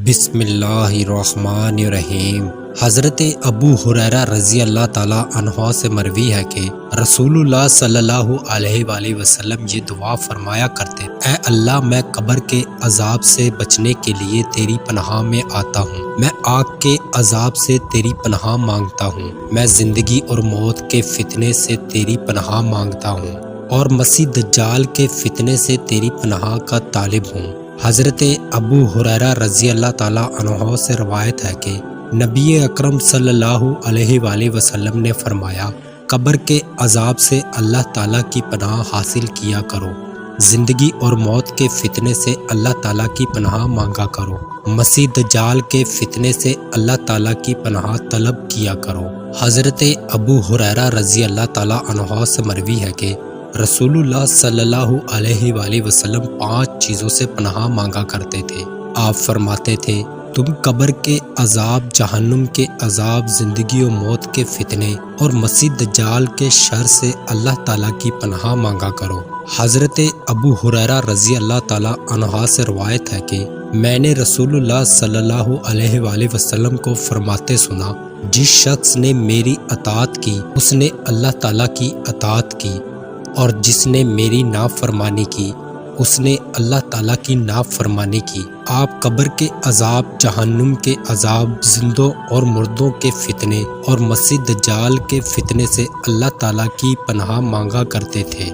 بسم اللہ الرحمن الرحیم۔ حضرت ابو ہریرہ رضی اللہ تعالیٰ عنہ سے مروی ہے کہ رسول اللہ صلی اللہ علیہ وآلہ وسلم یہ دعا فرمایا کرتے: اے اللہ، میں قبر کے عذاب سے بچنے کے لیے تیری پناہ میں آتا ہوں، میں آگ کے عذاب سے تیری پناہ مانگتا ہوں، میں زندگی اور موت کے فتنے سے تیری پناہ مانگتا ہوں، اور مسیح دجال کے فتنے سے تیری پناہ کا طالب ہوں۔ حضرت ابو ہریرہ رضی اللہ تعالیٰ عنہ سے روایت ہے کہ نبی اکرم صلی اللہ علیہ وآلہ وسلم نے فرمایا: قبر کے عذاب سے اللہ تعالیٰ کی پناہ حاصل کیا کرو، زندگی اور موت کے فتنے سے اللہ تعالیٰ کی پناہ مانگا کرو، مسیح دجال کے فتنے سے اللہ تعالیٰ کی پناہ طلب کیا کرو۔ حضرت ابو ہریرہ رضی اللہ تعالیٰ عنہ سے مروی ہے کہ رسول اللہ صلی اللہ علیہ وآلہ وسلم 5 چیزوں سے پناہ مانگا کرتے تھے۔ آپ فرماتے تھے: تم قبر کے عذاب، جہنم کے عذاب، زندگی و موت کے فتنے اور مسیح دجال کے شر سے اللہ تعالیٰ کی پناہ مانگا کرو۔ حضرت ابو ہریرہ رضی اللہ تعالیٰ عنہ سے روایت ہے کہ میں نے رسول اللہ صلی اللہ علیہ وآلہ وسلم کو فرماتے سنا: جس شخص نے میری اطاعت کی اس نے اللہ تعالیٰ کی اطاعت کی، اور جس نے میری نافرمانی کی اس نے اللہ تعالیٰ کی نافرمانی کی۔ آپ قبر کے عذاب، جہنم کے عذاب، زندوں اور مردوں کے فتنے اور مسیح دجال کے فتنے سے اللہ تعالیٰ کی پناہ مانگا کرتے تھے۔